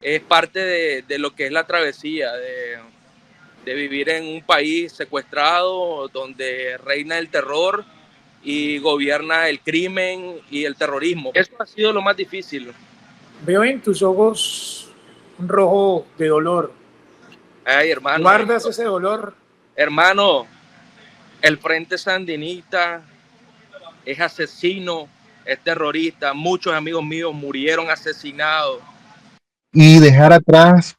es parte de lo que es la travesía, de vivir en un país secuestrado donde reina el terror y gobierna el crimen y el terrorismo. Eso ha sido lo más difícil. Veo en tus ojos un rojo de dolor. Ay, hermano, ¿Guardas ese dolor? hermano, el Frente Sandinista es asesino, es terrorista. Muchos amigos míos murieron asesinados. Y dejar atrás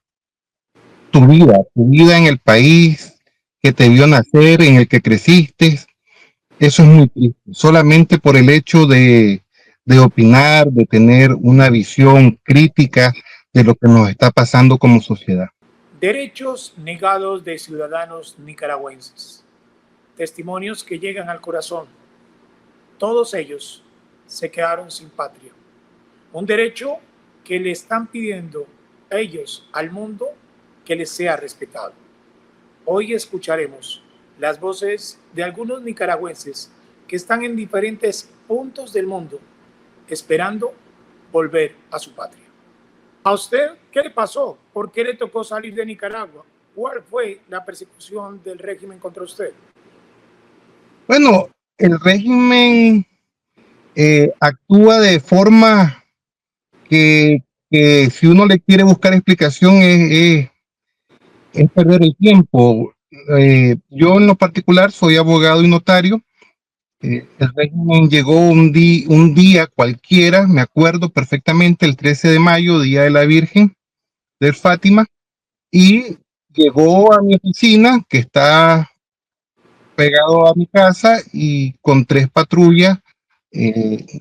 tu vida en el país que te vio nacer, en el que creciste, eso es muy triste. Solamente por el hecho de opinar, de tener una visión crítica de lo que nos está pasando como sociedad. Derechos negados de ciudadanos nicaragüenses. Testimonios que llegan al corazón. Todos ellos se quedaron sin patria. Un derecho que le están pidiendo ellos al mundo que les sea respetado. Hoy escucharemos las voces de algunos nicaragüenses que están en diferentes puntos del mundo esperando volver a su patria. ¿A usted qué le pasó? ¿Por qué le tocó salir de Nicaragua? ¿Cuál fue la persecución del régimen contra usted? Bueno, el régimen actúa de forma que, que si uno le quiere buscar explicación es perder el tiempo. Yo en lo particular soy abogado y notario. El régimen llegó un día cualquiera, me acuerdo perfectamente, el 13 de mayo, Día de la Virgen de Fátima, y llegó a mi oficina, que está pegado a mi casa, y con 3 patrullas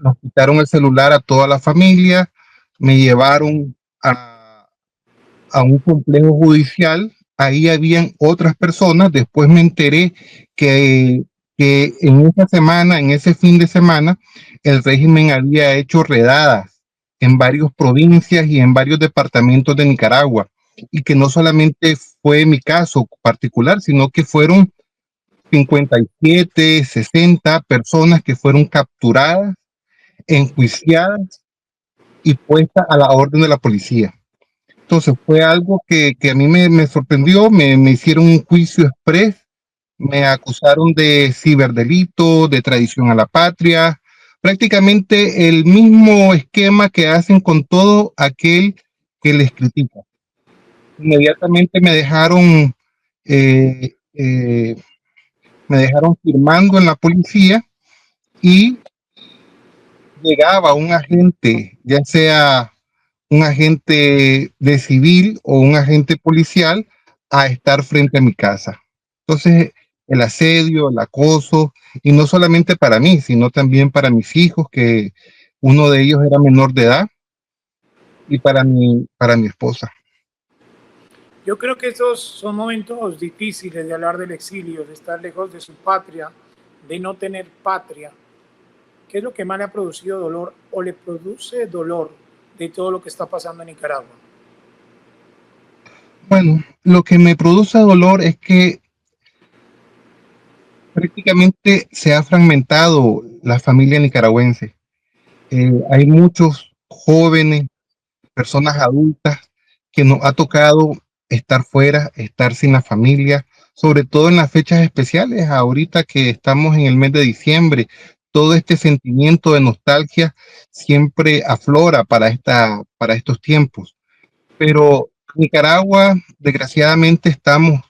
nos quitaron el celular a toda la familia, me llevaron a un complejo judicial. Ahí habían otras personas. Después me enteré que, que en esa semana, en ese fin de semana, el régimen había hecho redadas en varias provincias y en varios departamentos de Nicaragua, y que no solamente fue mi caso particular, sino que fueron 57, 60 personas que fueron capturadas, enjuiciadas y puestas a la orden de la policía. Entonces fue algo que a mí me sorprendió, me hicieron un juicio exprés, me acusaron de ciberdelito, de traición a la patria, prácticamente el mismo esquema que hacen con todo aquel que les critica. Inmediatamente eh, eh, me dejaron firmando en la policía, y llegaba un agente, ya sea un agente de civil o un agente policial, a estar frente a mi casa. Entonces, el asedio, el acoso, y no solamente para mí, sino también para mis hijos, que uno de ellos era menor de edad, y para mi esposa. Yo creo que estos son momentos difíciles de hablar del exilio, de estar lejos de su patria, de no tener patria. ¿Qué es lo que más le ha producido dolor o le produce dolor de todo lo que está pasando en Nicaragua? Bueno, lo que me produce dolor es que prácticamente se ha fragmentado la familia nicaragüense. Hay muchos jóvenes, personas adultas, que nos ha tocado estar fuera, estar sin la familia, sobre todo en las fechas especiales, ahorita que estamos en el mes de diciembre. Todo este sentimiento de nostalgia siempre aflora para estos tiempos. Pero Nicaragua, desgraciadamente, estamos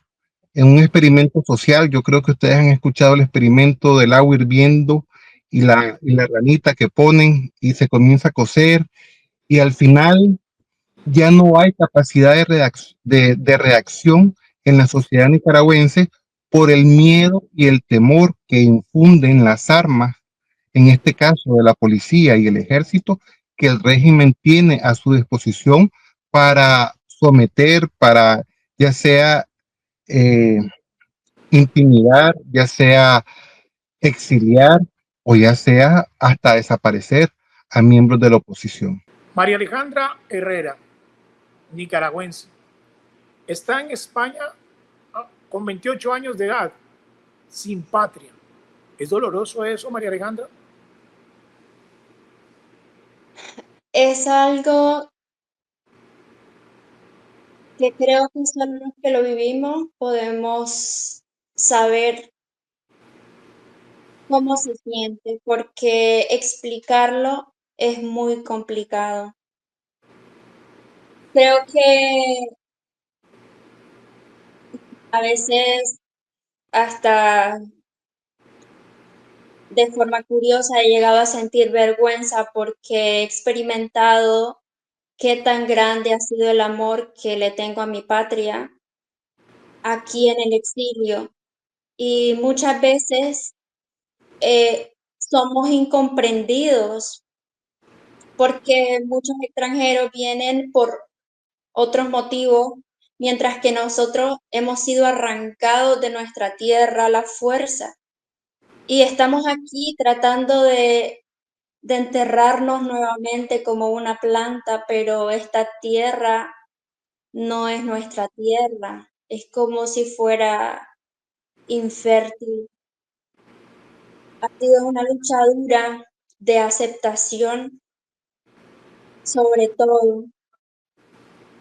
en un experimento social. Yo creo que ustedes han escuchado el experimento del agua hirviendo y la ranita que ponen y se comienza a cocer, y al final ya no hay capacidad de reacción en la sociedad nicaragüense por el miedo y el temor que infunden las armas, en este caso de la policía y el ejército, que el régimen tiene a su disposición para someter, para ya sea eh, intimidar, ya sea exiliar, o ya sea hasta desaparecer a miembros de la oposición. María Alejandra Herrera, nicaragüense, está en España con 28 años de edad, sin patria. ¿Es doloroso eso, María Alejandra? Es algo que creo que solo los que lo vivimos podemos saber cómo se siente, porque explicarlo es muy complicado. Creo que a veces hasta de forma curiosa he llegado a sentir vergüenza porque he experimentado qué tan grande ha sido el amor que le tengo a mi patria aquí en el exilio. Y muchas veces somos incomprendidos porque muchos extranjeros vienen por otros motivos, mientras que nosotros hemos sido arrancados de nuestra tierra a la fuerza. Y estamos aquí tratando de enterrarnos nuevamente como una planta, pero esta tierra no es nuestra tierra, es como si fuera infértil. Ha sido una lucha dura de aceptación, sobre todo,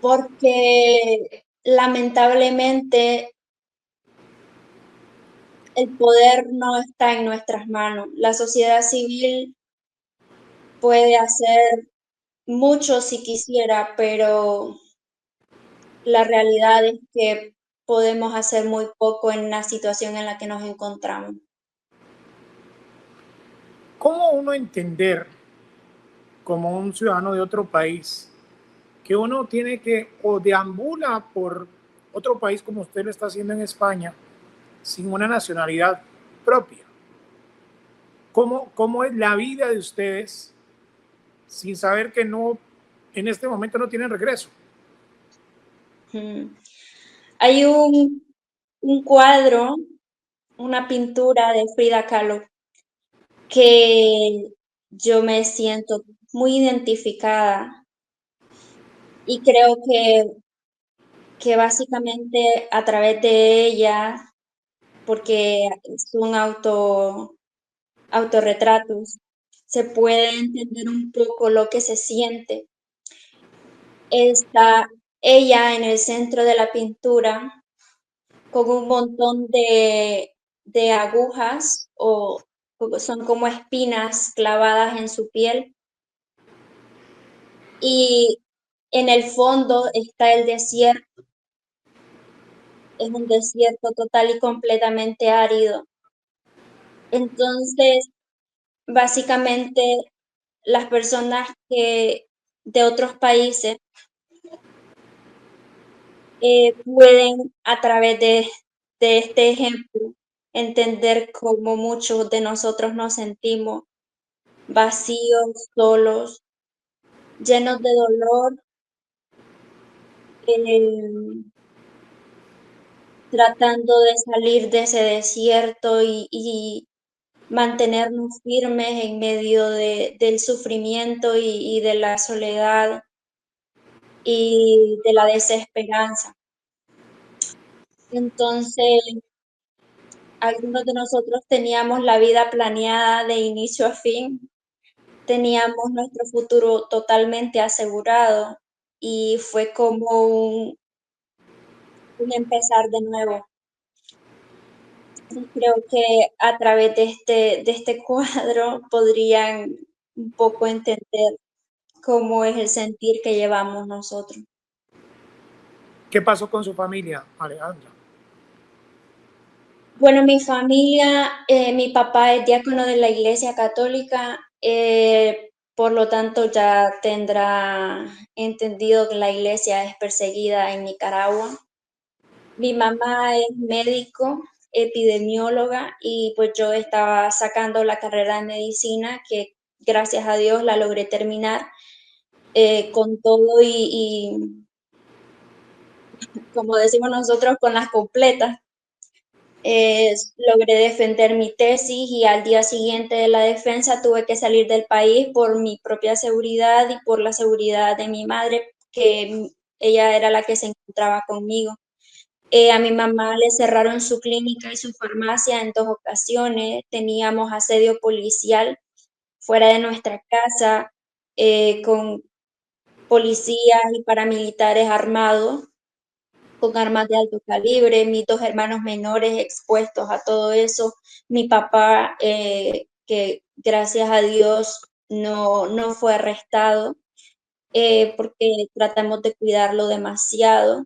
porque lamentablemente el poder no está en nuestras manos. La sociedad civil puede hacer mucho si quisiera, pero la realidad es que podemos hacer muy poco en la situación en la que nos encontramos. ¿Cómo uno entender como un ciudadano de otro país que uno tiene que o deambula por otro país como usted lo está haciendo en España sin una nacionalidad propia? ¿Cómo es la vida de ustedes sin saber que no, en este momento no tienen regreso? Mm. Hay un cuadro, una pintura de Frida Kahlo que yo me siento muy identificada y creo que básicamente a través de ella, porque son autorretratos, se puede entender un poco lo que se siente. Está ella en el centro de la pintura con un montón de agujas o son como espinas clavadas en su piel y en el fondo está el desierto, es un desierto total y completamente árido. Entonces, básicamente, las personas que de otros países pueden a través de este ejemplo entender cómo muchos de nosotros nos sentimos vacíos, solos, llenos de dolor, eh, tratando de salir de ese desierto y mantenernos firmes en medio del sufrimiento y de la soledad y de la desesperanza. Entonces, algunos de nosotros teníamos la vida planeada de inicio a fin, teníamos nuestro futuro totalmente asegurado y fue como un empezar de nuevo. Y creo que a través de este cuadro podrían un poco entender cómo es el sentir que llevamos nosotros. ¿Qué pasó con su familia, Alejandra? Bueno, mi familia, mi papá es diácono de la Iglesia Católica, por lo tanto ya tendrá entendido que la iglesia es perseguida en Nicaragua. Mi mamá es médico, epidemióloga, y pues yo estaba sacando la carrera de medicina, que gracias a Dios la logré terminar con todo como decimos nosotros, con las completas. Logré defender mi tesis y al día siguiente de la defensa tuve que salir del país por mi propia seguridad y por la seguridad de mi madre, que ella era la que se encontraba conmigo. A mi mamá le cerraron su clínica y su farmacia en 2 ocasiones, teníamos asedio policial fuera de nuestra casa, con policías y paramilitares armados. con armas de alto calibre, mis dos hermanos menores expuestos a todo eso, mi papá, que gracias a Dios no fue arrestado, porque tratamos de cuidarlo demasiado,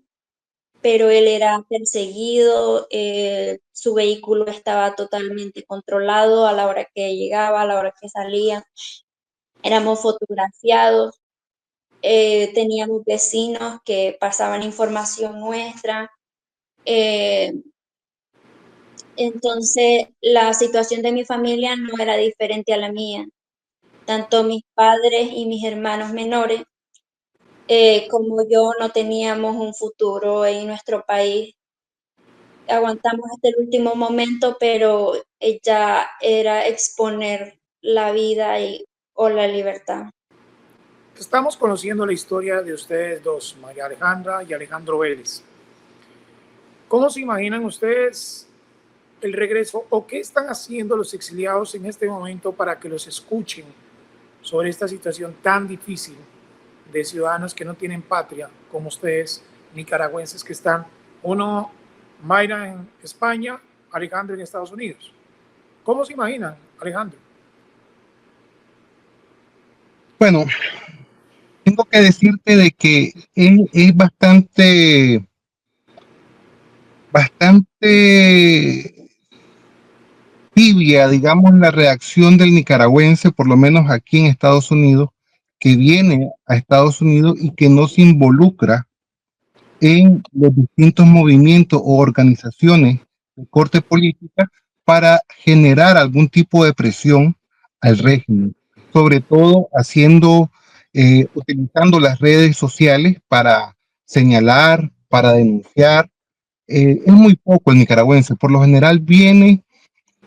pero él era perseguido, su vehículo estaba totalmente controlado a la hora que llegaba, a la hora que salía, éramos fotografiados, teníamos vecinos que pasaban información nuestra. Entonces, la situación de mi familia no era diferente a la mía. Tanto mis padres y mis hermanos menores, como yo, no teníamos un futuro en nuestro país. Aguantamos hasta el último momento, pero ya era exponer la vida o la libertad. Estamos conociendo la historia de ustedes dos, María Alejandra y Alejandro Vélez. ¿Cómo se imaginan ustedes el regreso o qué están haciendo los exiliados en este momento para que los escuchen sobre esta situación tan difícil de ciudadanos que no tienen patria, como ustedes, nicaragüenses que están, uno, Mayra en España, Alejandro en Estados Unidos? ¿Cómo se imaginan, Alejandro? Bueno, tengo que decirte de que es bastante tibia, digamos, la reacción del nicaragüense, por lo menos aquí en Estados Unidos, que viene a Estados Unidos y que no se involucra en los distintos movimientos o organizaciones de corte política para generar algún tipo de presión al régimen, sobre todo utilizando las redes sociales para señalar, para denunciar. Es muy poco el nicaragüense, por lo general viene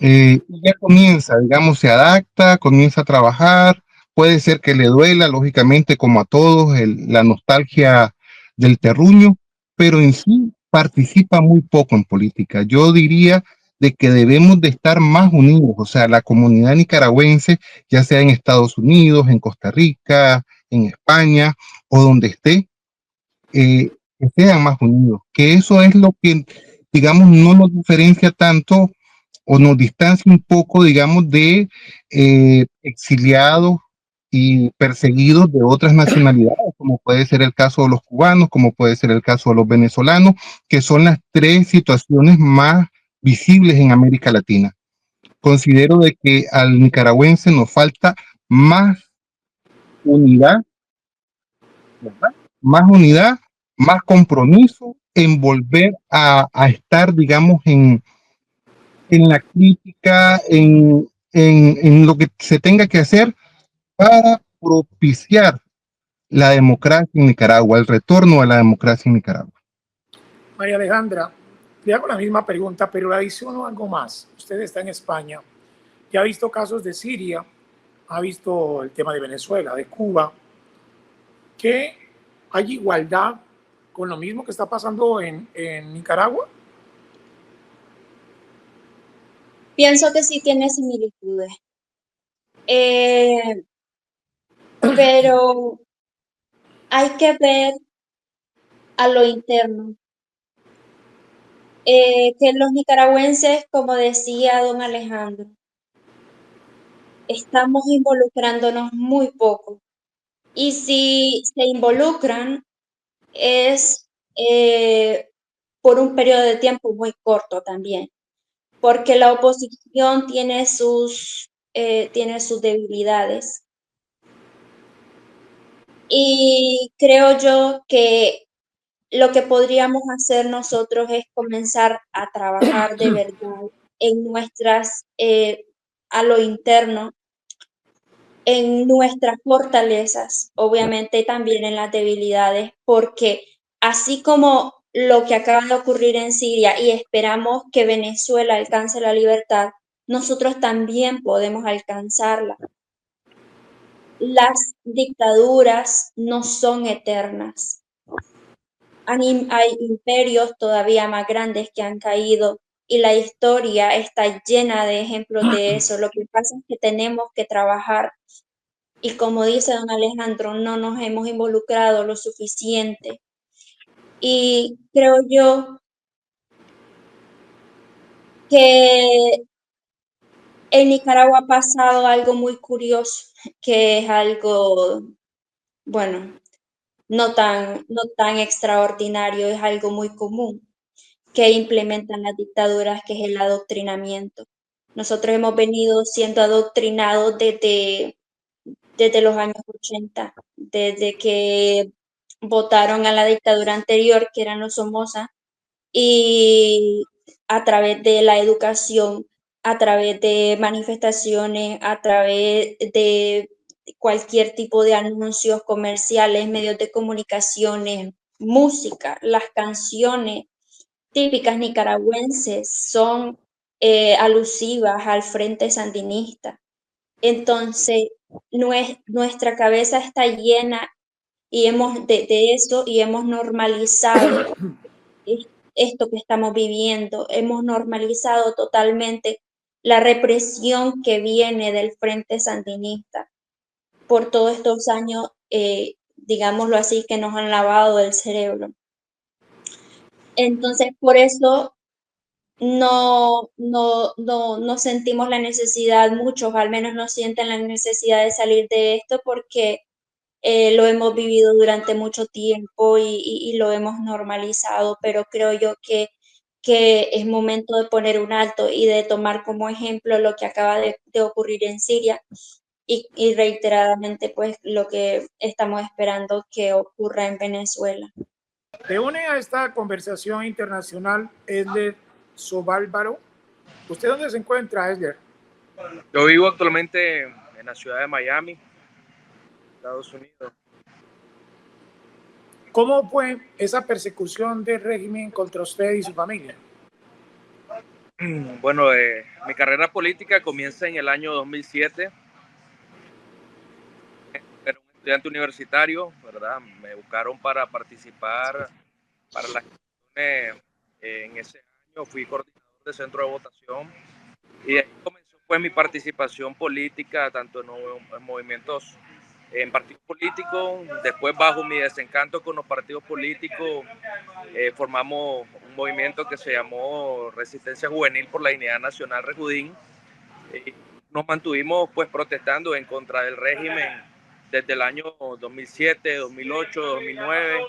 y ya comienza, digamos, se adapta, comienza a trabajar, puede ser que le duela, lógicamente, como a todos, la nostalgia del terruño, pero en sí participa muy poco en política. Yo diría de que debemos de estar más unidos, o sea, la comunidad nicaragüense, ya sea en Estados Unidos, en Costa Rica, en España o donde esté, que sean más unidos, que eso es lo que, digamos, no nos diferencia tanto o nos distancia un poco, digamos, de exiliados y perseguidos de otras nacionalidades, como puede ser el caso de los cubanos, como puede ser el caso de los venezolanos, que son las tres situaciones más visibles en América Latina. Considero de que al nicaragüense nos falta más unidad, ¿verdad? Más unidad, más compromiso en volver a estar, digamos, en la crítica, en lo que se tenga que hacer para propiciar la democracia en Nicaragua, el retorno a la democracia en Nicaragua. María Alejandra, le hago la misma pregunta, pero le adiciono algo más. Usted está en España, ya ha visto casos de Siria, ha visto el tema de Venezuela, de Cuba, que hay igualdad con lo mismo que está pasando en Nicaragua. Pienso que sí tiene similitudes, pero hay que ver a lo interno. Que los nicaragüenses, como decía don Alejandro, estamos involucrándonos muy poco. Y si se involucran es por un periodo de tiempo muy corto también, porque la oposición tiene sus debilidades. Y creo yo que lo que podríamos hacer nosotros es comenzar a trabajar de verdad en a lo interno, en nuestras fortalezas, obviamente también en las debilidades, porque así como lo que acaba de ocurrir en Siria y esperamos que Venezuela alcance la libertad, nosotros también podemos alcanzarla. Las dictaduras no son eternas. Hay imperios todavía más grandes que han caído y la historia está llena de ejemplos de eso. Lo que pasa es que tenemos que trabajar y como dice don Alejandro, no nos hemos involucrado lo suficiente. Y creo yo que en Nicaragua ha pasado algo muy curioso, que es algo, bueno, no tan extraordinario, es algo muy común que implementan las dictaduras, que es el adoctrinamiento. Nosotros hemos venido siendo adoctrinados desde los años 80, desde que votaron a la dictadura anterior, que eran los Somoza, y a través de la educación, a través de manifestaciones, a través de cualquier tipo de anuncios comerciales, medios de comunicaciones, música, las canciones típicas nicaragüenses son alusivas al Frente Sandinista. Entonces, nuestra cabeza está llena y de eso y hemos normalizado es- esto que estamos viviendo. Hemos normalizado totalmente la represión que viene del Frente Sandinista por todos estos años, digámoslo así, que nos han lavado el cerebro. Entonces, por eso no sentimos la necesidad, muchos al menos no sienten la necesidad de salir de esto porque lo hemos vivido durante mucho tiempo y lo hemos normalizado, pero creo yo que es momento de poner un alto y de tomar como ejemplo lo que acaba de ocurrir en Siria y reiteradamente pues lo que estamos esperando que ocurra en Venezuela. Se une a esta conversación internacional Esler Sobálvaro. ¿Usted dónde se encuentra, Esler? Yo vivo actualmente en la ciudad de Miami, Estados Unidos. ¿Cómo fue esa persecución del régimen contra usted y su familia? Bueno, mi carrera política comienza en el año 2007. Era un estudiante universitario, ¿verdad? Me buscaron para participar para las elecciones en ese año. Fui coordinador de centro de votación y de ahí comenzó pues mi participación política, tanto en movimientos, en partidos políticos. Después, bajo mi desencanto con los partidos políticos, formamos un movimiento que se llamó Resistencia Juvenil por la Dignidad Nacional Rejudín. Nos mantuvimos pues protestando en contra del régimen desde el año 2007, 2008, 2009,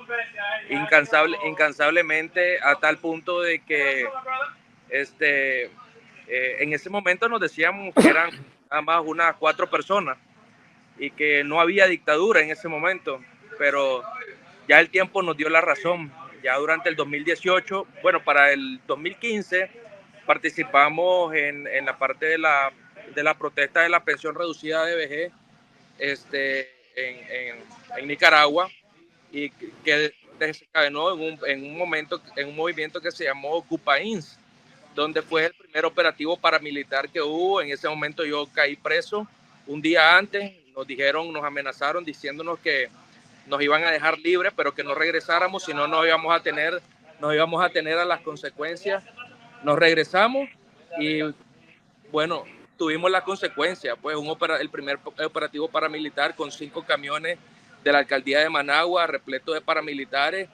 incansablemente, a tal punto de que en ese momento nos decíamos que eran nada más unas 4 personas y que no había dictadura en ese momento, pero ya el tiempo nos dio la razón. Ya durante el 2018, bueno, para el 2015 participamos en la parte de la protesta de la pensión reducida de vejez en Nicaragua, y que desencadenó en un movimiento que se llamó Ocupa INS, donde fue el primer operativo paramilitar que hubo. En ese momento yo caí preso un día antes. Nos amenazaron diciéndonos que nos iban a dejar libres, pero que no regresáramos, si no nos íbamos a tener a las consecuencias. Nos regresamos y bueno, tuvimos las consecuencias, pues el primer operativo paramilitar con 5 camiones de la alcaldía de Managua, repleto de paramilitares,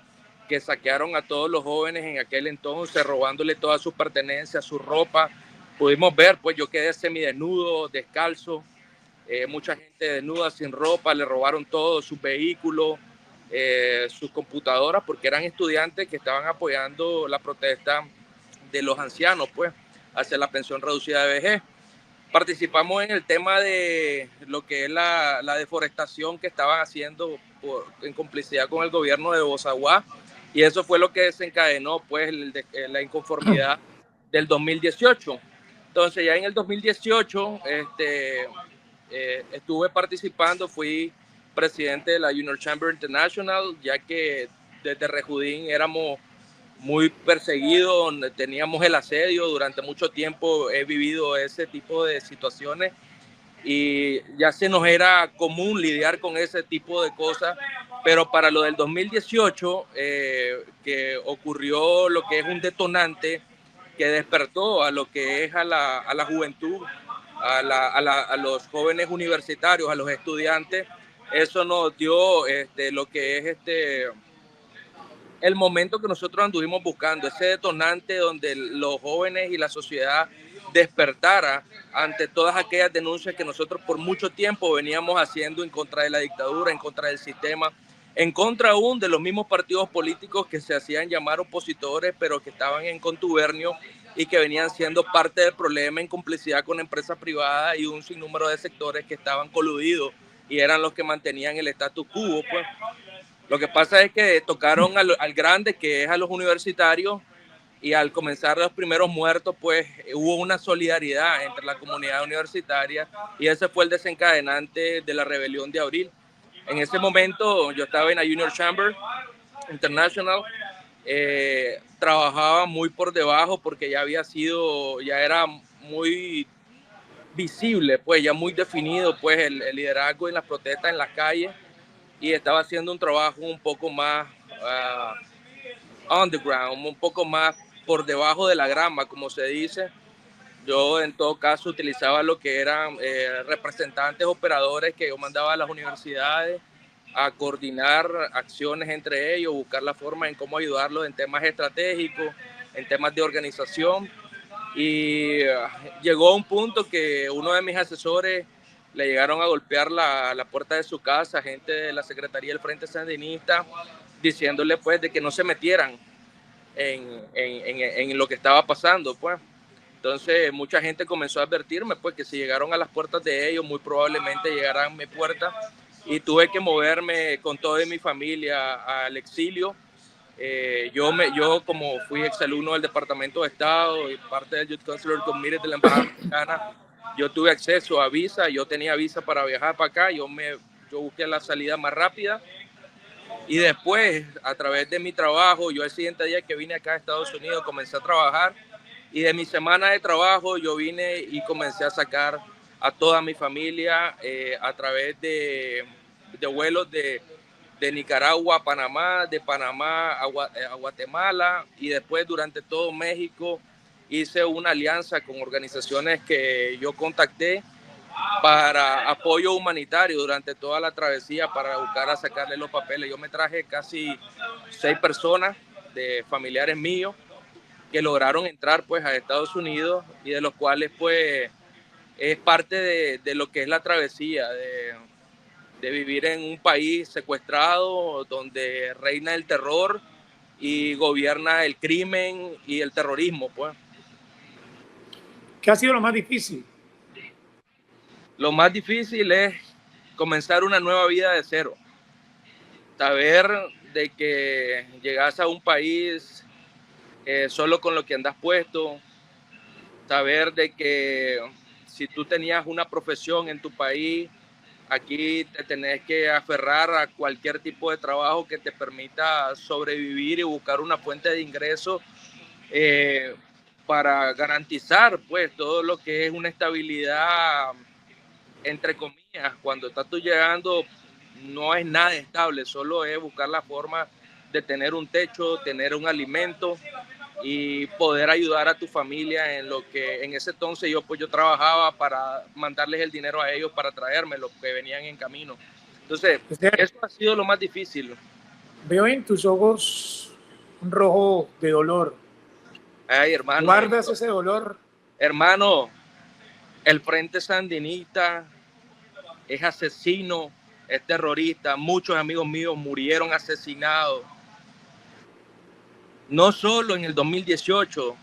que saquearon a todos los jóvenes en aquel entonces, robándole todas sus pertenencias, su ropa. Pudimos ver, pues yo quedé semidesnudo, descalzo, mucha gente desnuda, sin ropa, le robaron todo, sus vehículos, sus computadoras, porque eran estudiantes que estaban apoyando la protesta de los ancianos, pues, hacia la pensión reducida de vejez. Participamos en el tema de lo que es la deforestación que estaban haciendo en complicidad con el gobierno de Bozaguá, y eso fue lo que desencadenó pues la inconformidad del 2018. Entonces ya en el 2018 estuve participando, fui presidente de la Junior Chamber International, ya que desde Rejudín éramos muy perseguidos, teníamos el asedio, durante mucho tiempo he vivido ese tipo de situaciones y ya se nos era común lidiar con ese tipo de cosas, pero para lo del 2018, que ocurrió lo que es un detonante que despertó a lo que es a la juventud, a los jóvenes universitarios, a los estudiantes. Eso nos dio lo que es el momento que nosotros anduvimos buscando, ese detonante donde los jóvenes y la sociedad despertara ante todas aquellas denuncias que nosotros por mucho tiempo veníamos haciendo en contra de la dictadura, en contra del sistema, en contra aún de los mismos partidos políticos que se hacían llamar opositores, pero que estaban en contubernio y que venían siendo parte del problema en complicidad con empresas privadas y un sinnúmero de sectores que estaban coludidos y eran los que mantenían el status quo, pues. Lo que pasa es que tocaron al grande, que es a los universitarios, y al comenzar los primeros muertos, pues hubo una solidaridad entre la comunidad universitaria y ese fue el desencadenante de la rebelión de abril. En ese momento yo estaba en la Junior Chamber International, trabajaba muy por debajo porque ya era muy visible, pues ya muy definido pues el liderazgo en las protestas en las calles, y estaba haciendo un trabajo un poco más underground, un poco más por debajo de la grama, como se dice. Yo en todo caso utilizaba lo que eran representantes, operadores que yo mandaba a las universidades a coordinar acciones entre ellos, buscar la forma en cómo ayudarlos en temas estratégicos, en temas de organización. Y llegó un punto que uno de mis asesores le llegaron a golpear la puerta de su casa, gente de la Secretaría del Frente Sandinista, diciéndole pues de que no se metieran en lo que estaba pasando, pues. Entonces mucha gente comenzó a advertirme pues que si llegaron a las puertas de ellos, muy probablemente llegaran a mi puerta, y tuve que moverme con toda mi familia al exilio. Yo como fui exalumno del Departamento de Estado y parte del Youth Counselor Committee de la Embajada Mexicana, yo tuve acceso a visa, yo tenía visa para viajar para acá, yo busqué la salida más rápida. Y después, a través de mi trabajo, yo el siguiente día que vine acá a Estados Unidos, comencé a trabajar. Y de mi semana de trabajo, yo vine y comencé a sacar a toda mi familia a través de vuelos de Nicaragua a Panamá, de Panamá a Guatemala, y después durante todo México hice una alianza con organizaciones que yo contacté para apoyo humanitario durante toda la travesía, para buscar a sacarle los papeles. Yo me traje casi 6 personas de familiares míos que lograron entrar pues a Estados Unidos, y de los cuales pues es parte de lo que es la travesía de vivir en un país secuestrado donde reina el terror y gobierna el crimen y el terrorismo, pues. ¿Qué ha sido lo más difícil? Lo más difícil es comenzar una nueva vida de cero. Saber de que llegas a un país solo con lo que andas puesto. Saber de que si tú tenías una profesión en tu país, aquí te tenés que aferrar a cualquier tipo de trabajo que te permita sobrevivir y buscar una fuente de ingreso para garantizar pues todo lo que es una estabilidad, entre comillas. Cuando estás tú llegando no es nada estable, solo es buscar la forma de tener un techo, tener un alimento y poder ayudar a tu familia en lo que en ese entonces yo trabajaba para mandarles el dinero a ellos para traerme los que venían en camino. Entonces, eso ha sido lo más difícil. Veo en tus ojos un rojo de dolor. Ay, hermano. ¿Guardas ese dolor? Hermano, el Frente Sandinista es asesino, es terrorista. Muchos amigos míos murieron asesinados. No solo en el 2018,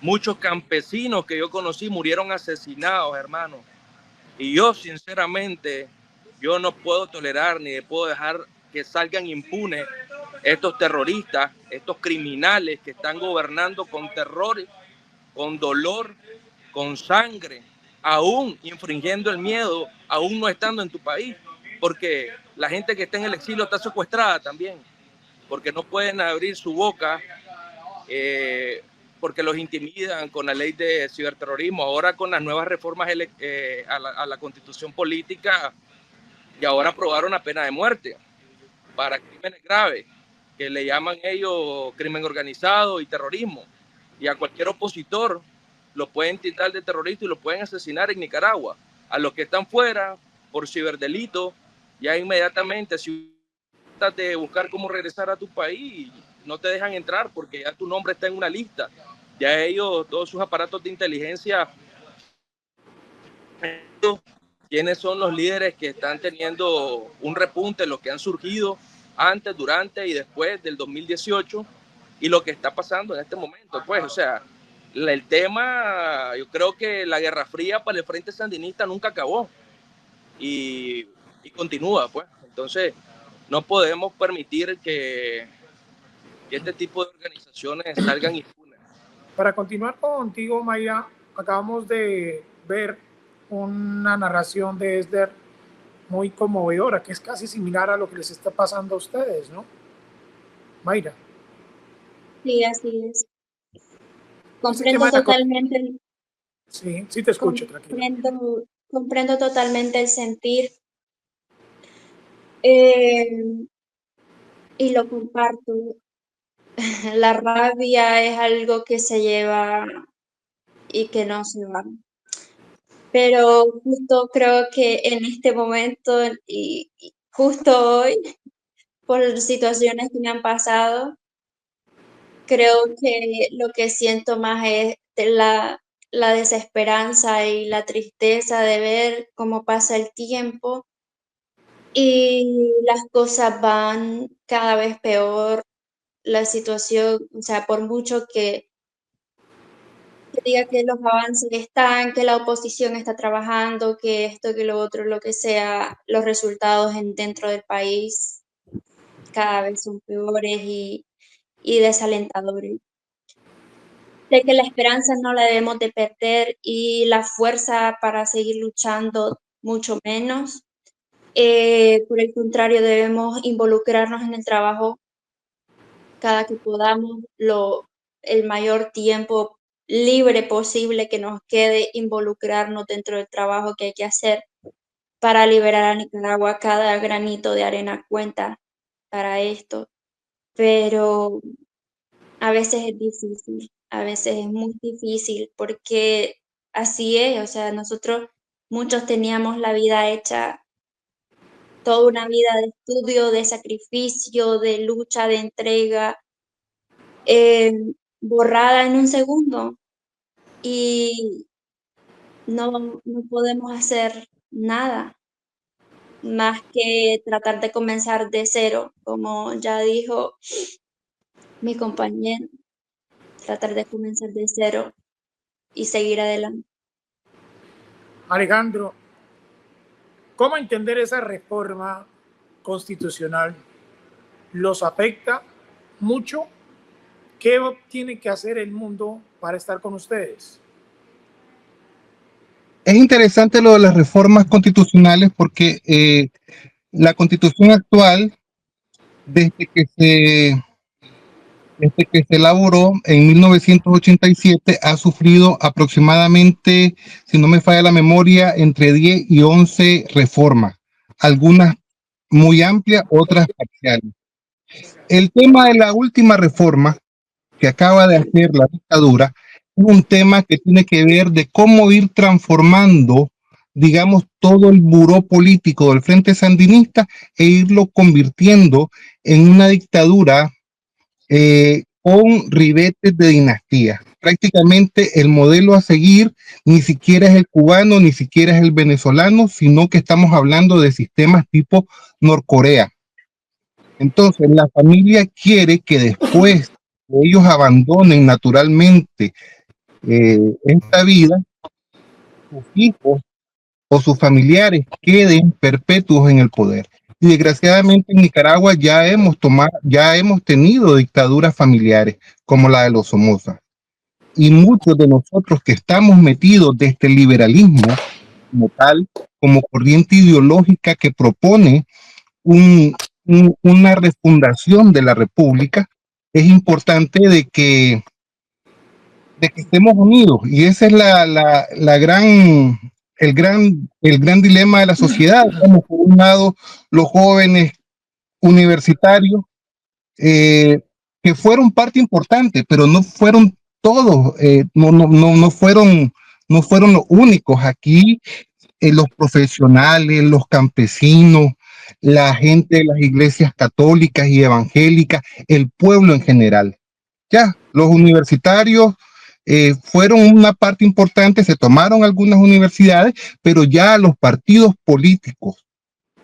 muchos campesinos que yo conocí murieron asesinados, hermano. Y yo, sinceramente, yo no puedo tolerar ni puedo dejar que salgan impunes estos terroristas, estos criminales que están gobernando con terror, con dolor, con sangre, aún infringiendo el miedo, aún no estando en tu país, porque la gente que está en el exilio está secuestrada también, porque no pueden abrir su boca, porque los intimidan con la ley de ciberterrorismo. Ahora con las nuevas reformas a la constitución política, y ahora aprobaron la pena de muerte para crímenes graves, que le llaman ellos crimen organizado y terrorismo, y a cualquier opositor lo pueden tildar de terrorista y lo pueden asesinar en Nicaragua. A los que están fuera por ciberdelito, ya inmediatamente, si tratas de buscar cómo regresar a tu país, no te dejan entrar porque ya tu nombre está en una lista. Ya ellos, todos sus aparatos de inteligencia, quiénes son los líderes que están teniendo un repunte, los que han surgido antes, durante y después del 2018 y lo que está pasando en este momento. Pues, o sea, el tema, yo creo que la Guerra Fría para el Frente Sandinista nunca acabó y continúa, pues. Entonces, no podemos permitir que este tipo de organizaciones salgan impunes. Para continuar contigo, Mayra, acabamos de ver una narración de Esder muy conmovedora, que es casi similar a lo que les está pasando a ustedes, ¿no? Mayra. Sí, así es. Comprendo totalmente. Sí, sí te escucho, tranquilo. Comprendo totalmente el sentir y lo comparto. La rabia es algo que se lleva y que no se va. Pero justo creo que en este momento y justo hoy, por situaciones que me han pasado, creo que lo que siento más es de la desesperanza y la tristeza de ver cómo pasa el tiempo y las cosas van cada vez peor. La situación, o sea, por mucho que diga que los avances están, que la oposición está trabajando, que esto, que lo otro, lo que sea, los resultados dentro del país cada vez son peores y desalentadores. Sé que la esperanza no la debemos de perder y la fuerza para seguir luchando mucho menos. Por el contrario, debemos involucrarnos en el trabajo cada que podamos, el mayor tiempo libre posible que nos quede, involucrarnos dentro del trabajo que hay que hacer para liberar a Nicaragua. Cada granito de arena cuenta para esto, pero a veces es difícil, a veces es muy difícil porque así es, o sea, nosotros muchos teníamos la vida hecha, toda una vida de estudio, de sacrificio, de lucha, de entrega, borrada en un segundo y no podemos hacer nada más que tratar de comenzar de cero, como ya dijo mi compañero, tratar de comenzar de cero y seguir adelante. Alejandro, ¿cómo entender esa reforma constitucional? ¿Los afecta mucho? ¿Qué tiene que hacer el mundo para estar con ustedes? Es interesante lo de las reformas constitucionales porque la constitución actual, desde que se elaboró en 1987, ha sufrido aproximadamente, si no me falla la memoria, entre 10 y 11 reformas, algunas muy amplias, otras parciales. El tema de la última reforma que acaba de hacer la dictadura es un tema que tiene que ver de cómo ir transformando, digamos, todo el buró político del Frente Sandinista e irlo convirtiendo en una dictadura con ribetes de dinastía. Prácticamente el modelo a seguir ni siquiera es el cubano, ni siquiera es el venezolano, sino que estamos hablando de sistemas tipo Norcorea. Entonces, la familia quiere que después que ellos abandonen naturalmente esta vida, sus hijos o sus familiares queden perpetuos en el poder. Y desgraciadamente en Nicaragua ya hemos tenido dictaduras familiares como la de los Somoza. Y muchos de nosotros que estamos metidos de este liberalismo como tal, como corriente ideológica que propone una refundación de la República, es importante de que estemos unidos. Y ese es el gran dilema de la sociedad. Como por un lado, los jóvenes universitarios, que fueron parte importante, pero no fueron todos, no fueron los únicos. Aquí los profesionales, los campesinos, la gente de las iglesias católicas y evangélicas, el pueblo en general. Ya, los universitarios fueron una parte importante, se tomaron algunas universidades, pero ya los partidos políticos,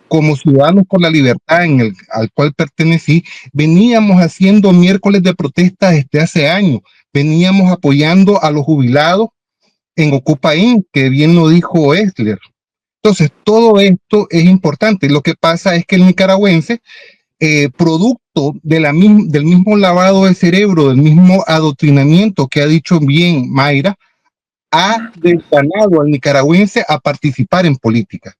como Ciudadanos por la Libertad, al cual pertenecí, veníamos haciendo miércoles de protesta desde hace años, veníamos apoyando a los jubilados en Ocupa Inc., que bien lo dijo Esler. Entonces, todo esto es importante. Lo que pasa es que el nicaragüense, producto de del mismo lavado de cerebro, del mismo adoctrinamiento que ha dicho bien Mayra, ha desganado al nicaragüense a participar en política.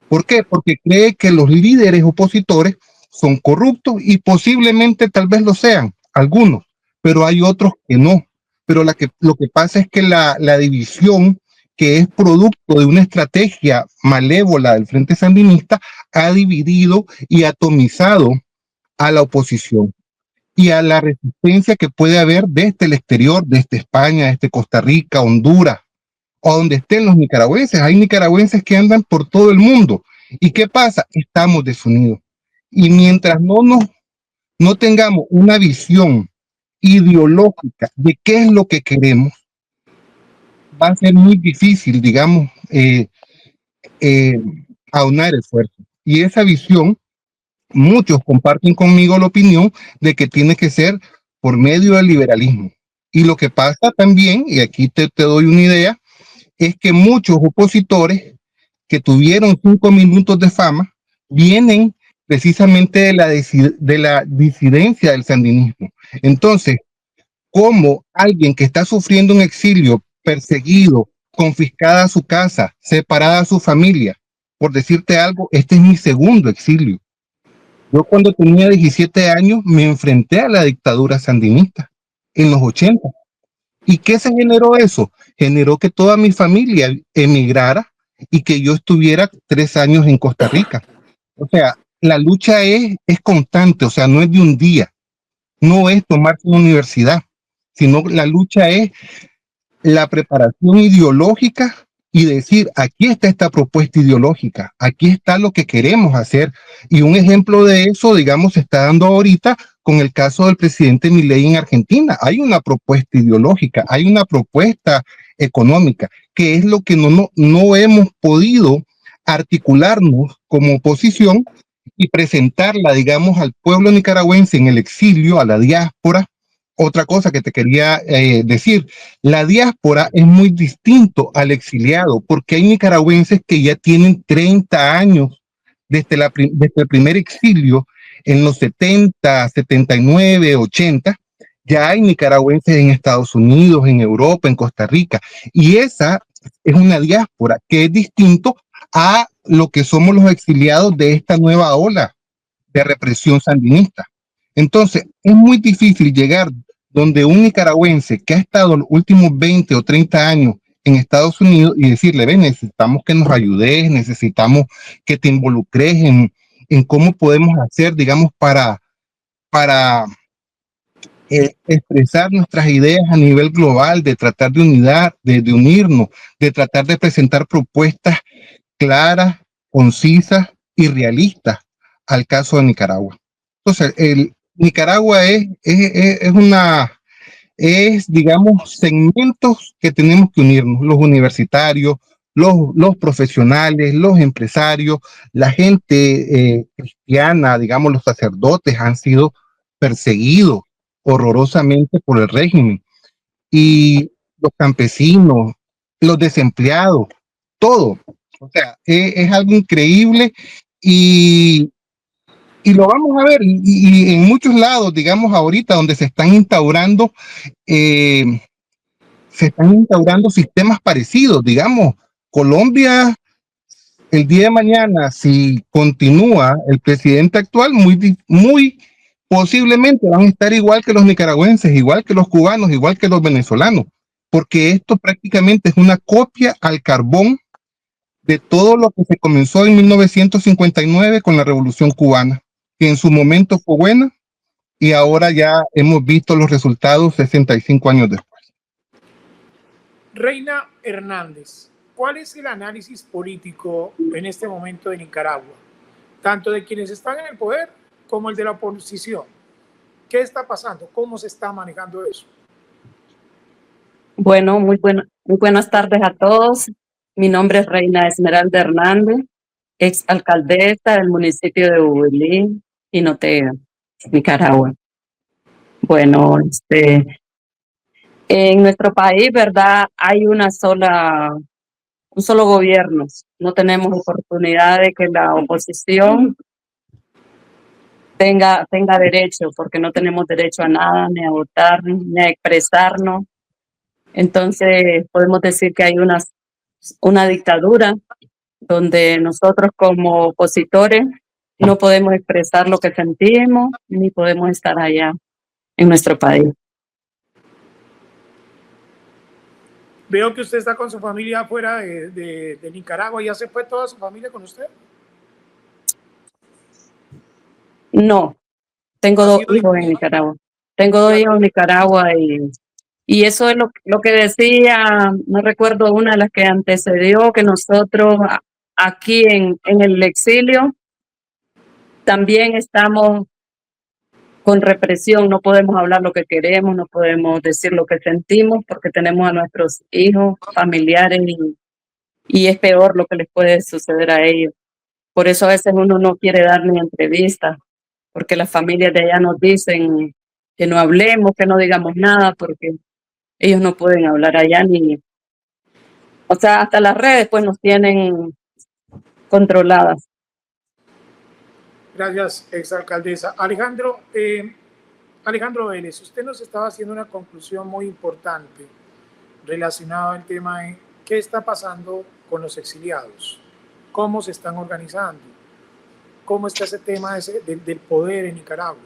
¿Por qué? Porque cree que los líderes opositores son corruptos y posiblemente tal vez lo sean, algunos, pero hay otros que no. Pero lo que pasa es que la división, que es producto de una estrategia malévola del Frente Sandinista, ha dividido y atomizado a la oposición y a la resistencia que puede haber desde el exterior, desde España, desde Costa Rica, Honduras, o donde estén los nicaragüenses. Hay nicaragüenses que andan por todo el mundo. ¿Y qué pasa? Estamos desunidos. Y mientras no tengamos una visión ideológica de qué es lo que queremos, va a ser muy difícil, digamos, aunar esfuerzos. Y esa visión, muchos comparten conmigo la opinión de que tiene que ser por medio del liberalismo. Y lo que pasa también, y aquí te doy una idea, es que muchos opositores que tuvieron 5 minutos de fama vienen precisamente de la disidencia del sandinismo. Entonces, como alguien que está sufriendo un exilio, perseguido, confiscada su casa, separada su familia, por decirte algo, este es mi segundo exilio. Yo cuando tenía 17 años me enfrenté a la dictadura sandinista en los 80. ¿Y qué se generó eso? Generó que toda mi familia emigrara y que yo estuviera 3 años en Costa Rica. O sea, la lucha es constante, o sea, no es de un día, no es tomarse una universidad, sino la lucha es la preparación ideológica y decir, aquí está esta propuesta ideológica, aquí está lo que queremos hacer. Y un ejemplo de eso, digamos, se está dando ahorita con el caso del presidente Milei en Argentina. Hay una propuesta ideológica, hay una propuesta económica, que es lo que no hemos podido articularnos como oposición y presentarla, digamos, al pueblo nicaragüense en el exilio, a la diáspora. Otra cosa que te quería decir, la diáspora es muy distinto al exiliado, porque hay nicaragüenses que ya tienen 30 años desde el primer exilio, en los 70, 79, 80, ya hay nicaragüenses en Estados Unidos, en Europa, en Costa Rica, y esa es una diáspora que es distinto a lo que somos los exiliados de esta nueva ola de represión sandinista. Entonces, es muy difícil llegar donde un nicaragüense que ha estado los últimos 20 o 30 años en Estados Unidos y decirle, ven, necesitamos que nos ayudes, necesitamos que te involucres en cómo podemos hacer, digamos, para expresar nuestras ideas a nivel global, de tratar de unirnos, de tratar de presentar propuestas claras, concisas y realistas al caso de Nicaragua. Entonces, Nicaragua digamos, segmentos que tenemos que unirnos, los universitarios, los profesionales, los empresarios, la gente cristiana, digamos, los sacerdotes han sido perseguidos horrorosamente por el régimen, y los campesinos, los desempleados, todo. O sea, es algo increíble y lo vamos a ver, y en muchos lados, digamos, ahorita donde se están instaurando sistemas parecidos, digamos, Colombia, el día de mañana, si continúa el presidente actual, muy posiblemente van a estar igual que los nicaragüenses, igual que los cubanos, igual que los venezolanos, porque esto prácticamente es una copia al carbón de todo lo que se comenzó en 1959 con la Revolución Cubana, que en su momento fue buena y ahora ya hemos visto los resultados 65 años después. Reina Hernández, ¿cuál es el análisis político en este momento de Nicaragua? tanto de quienes están en el poder como el de la oposición. ¿Qué está pasando? ¿Cómo se está manejando eso? Bueno, muy buenas tardes a todos. Mi nombre es Reina Esmeralda Hernández, ex alcaldesa del municipio de Ubilí, Jinotega, Nicaragua. Bueno, en nuestro país, ¿verdad? Hay un solo gobierno. No tenemos oportunidad de que la oposición tenga derecho, porque no tenemos derecho a nada, ni a votar, ni a expresarnos. Entonces, podemos decir que hay una dictadura donde nosotros como opositores no podemos expresar lo que sentimos, ni podemos estar allá en nuestro país. Veo que usted está con su familia afuera de Nicaragua. ¿Ya se fue toda su familia con usted? No, tengo dos hijos en Nicaragua. Tengo dos hijos en Nicaragua y eso es lo que decía, no recuerdo una de las que antecedió, que nosotros aquí en el exilio también estamos con represión, no podemos hablar lo que queremos, no podemos decir lo que sentimos porque tenemos a nuestros hijos, familiares y es peor lo que les puede suceder a ellos. Por eso a veces uno no quiere dar ni entrevistas, porque las familias de allá nos dicen que no hablemos, que no digamos nada, porque ellos no pueden hablar allá o sea, hasta las redes pues nos tienen controladas. Gracias, exalcaldesa. Alejandro Vélez, usted nos estaba haciendo una conclusión muy importante relacionada al tema de qué está pasando con los exiliados, cómo se están organizando, cómo está ese tema del poder en Nicaragua.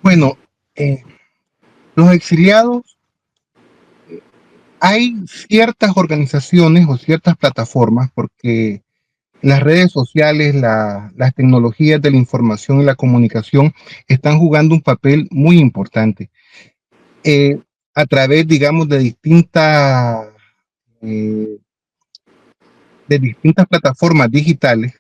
Bueno, los exiliados, hay ciertas organizaciones o ciertas plataformas, porque las redes sociales, las tecnologías de la información y la comunicación están jugando un papel muy importante. A través, digamos, de distintas plataformas digitales,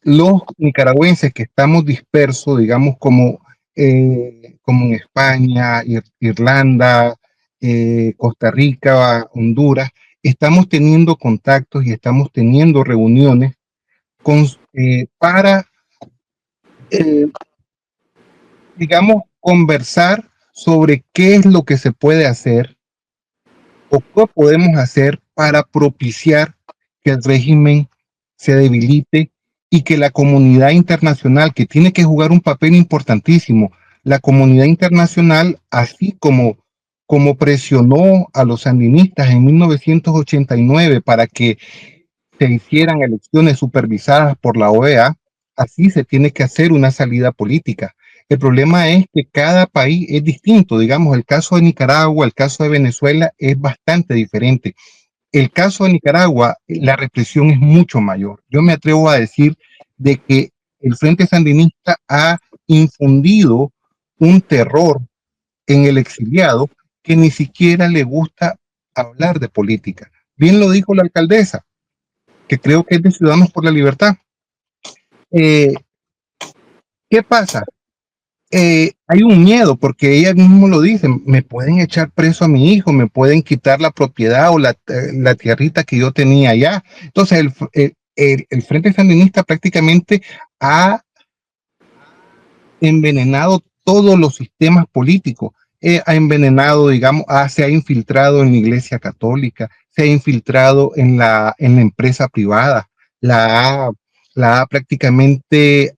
los nicaragüenses que estamos dispersos, digamos, como en España, Irlanda, Costa Rica, Honduras, estamos teniendo contactos y estamos teniendo reuniones para, digamos, conversar sobre qué es lo que se puede hacer o qué podemos hacer para propiciar que el régimen se debilite y que la comunidad internacional, que tiene que jugar un papel importantísimo, la comunidad internacional, así como presionó a los sandinistas en 1989 para que se hicieran elecciones supervisadas por la OEA, así se tiene que hacer una salida política. El problema es que cada país es distinto. Digamos, el caso de Nicaragua, el caso de Venezuela es bastante diferente. El caso de Nicaragua, la represión es mucho mayor. Yo me atrevo a decir de que el Frente Sandinista ha infundido un terror en el exiliado que ni siquiera le gusta hablar de política. Bien lo dijo la alcaldesa, que creo que es de Ciudadanos por la Libertad. ¿Qué pasa? Hay un miedo, porque ella mismo lo dice, me pueden echar preso a mi hijo, me pueden quitar la propiedad o la tierrita que yo tenía allá. Entonces el Frente Sandinista prácticamente ha envenenado todos los sistemas políticos, ha envenenado, digamos, se ha infiltrado en la Iglesia Católica, se ha infiltrado en la empresa privada, la ha prácticamente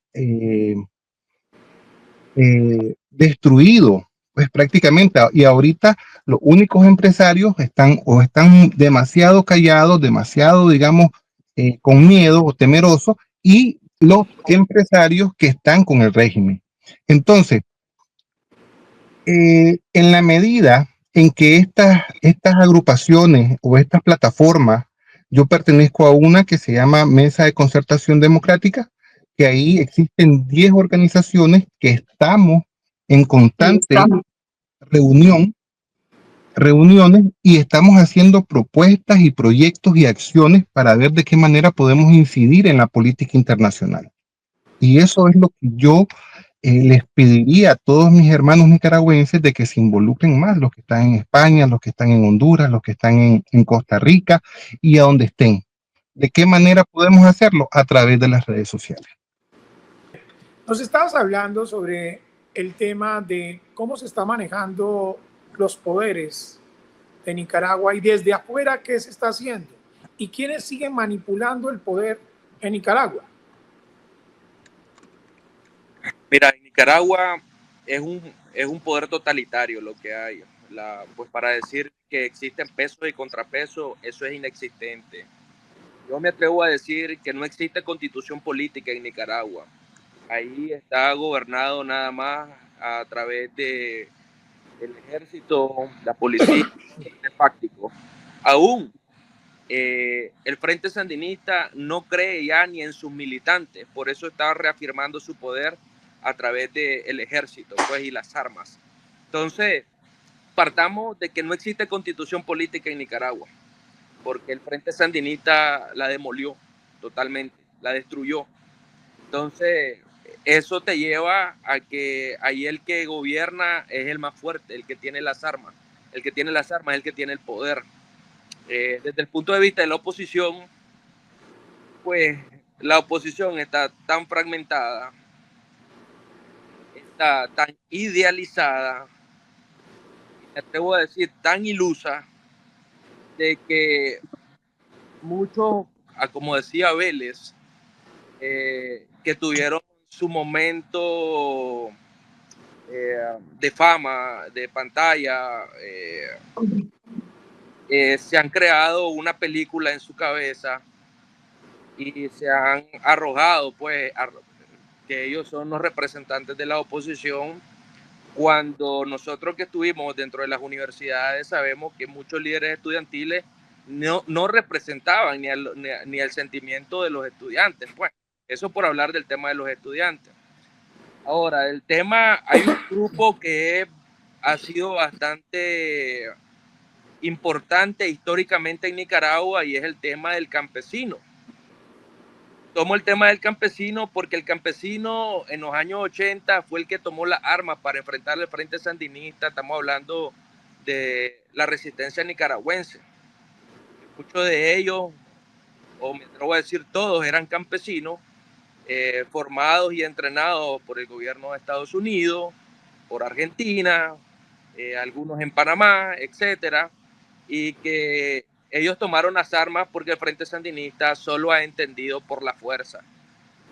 destruido, pues prácticamente, y ahorita los únicos empresarios están demasiado callados, demasiado, digamos, con miedo o temerosos, y los empresarios que están con el régimen. Entonces, en la medida en que estas agrupaciones o estas plataformas, yo pertenezco a una que se llama Mesa de Concertación Democrática, que ahí existen 10 organizaciones que estamos en constante reuniones y estamos haciendo propuestas y proyectos y acciones para ver de qué manera podemos incidir en la política internacional. Y eso es lo que yo les pediría a todos mis hermanos nicaragüenses de que se involucren más, los que están en España, los que están en Honduras, los que están en Costa Rica y a donde estén. ¿De qué manera podemos hacerlo? A través de las redes sociales. Nos estabas hablando sobre el tema de cómo se está manejando los poderes de Nicaragua y desde afuera qué se está haciendo y quiénes siguen manipulando el poder en Nicaragua. Mira, en Nicaragua es un poder totalitario lo que hay. Pues para decir que existen pesos y contrapesos, eso es inexistente. Yo me atrevo a decir que no existe constitución política en Nicaragua. Ahí está gobernado nada más a través de el ejército, la policía, el fáctico. Aún el Frente Sandinista no cree ya ni en sus militantes, por eso está reafirmando su poder a través del ejército, pues, y las armas. Entonces, partamos de que no existe constitución política en Nicaragua, porque el Frente Sandinista la demolió totalmente, la destruyó. Entonces, eso te lleva a que ahí el que gobierna es el más fuerte, el que tiene las armas. El que tiene las armas es el que tiene el poder. Desde el punto de vista de la oposición, pues la oposición está tan fragmentada, está tan idealizada, me atrevo a decir tan ilusa, de que muchos, como decía Vélez, que tuvieron su momento de fama, de pantalla, se han creado una película en su cabeza y se han arrojado, pues, que ellos son los representantes de la oposición, cuando nosotros que estuvimos dentro de las universidades sabemos que muchos líderes estudiantiles no representaban ni el sentimiento de los estudiantes, pues. Eso por hablar del tema de los estudiantes. Ahora, el tema, hay un grupo que ha sido bastante importante históricamente en Nicaragua y es el tema del campesino. Tomo el tema del campesino porque el campesino en los años 80 fue el que tomó las armas para enfrentar al Frente Sandinista. Estamos hablando de la resistencia nicaragüense. Muchos de ellos, o me atrevo a decir todos, eran campesinos formados y entrenados por el gobierno de Estados Unidos, por Argentina, algunos en Panamá, etcétera, y que ellos tomaron las armas porque el Frente Sandinista solo ha entendido por la fuerza.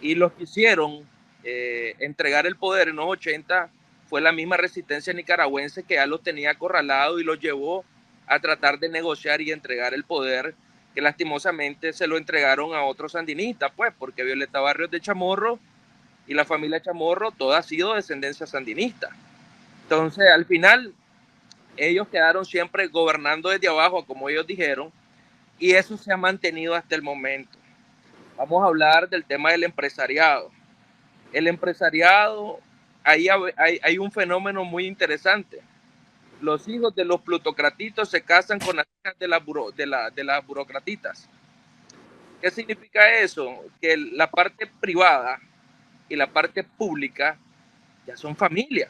Y los que hicieron entregar el poder en los 80 fue la misma resistencia nicaragüense que ya los tenía acorralados y los llevó a tratar de negociar y entregar el poder, que lastimosamente se lo entregaron a otros sandinistas, pues, porque Violeta Barrios de Chamorro y la familia Chamorro, toda ha sido descendencia sandinista. Entonces, al final, ellos quedaron siempre gobernando desde abajo, como ellos dijeron, y eso se ha mantenido hasta el momento. Vamos a hablar del tema del empresariado. El empresariado, ahí hay un fenómeno muy interesante. Los hijos de los plutocratitos se casan con las hijas de las burocratitas. ¿Qué significa eso? Que la parte privada y la parte pública ya son familia.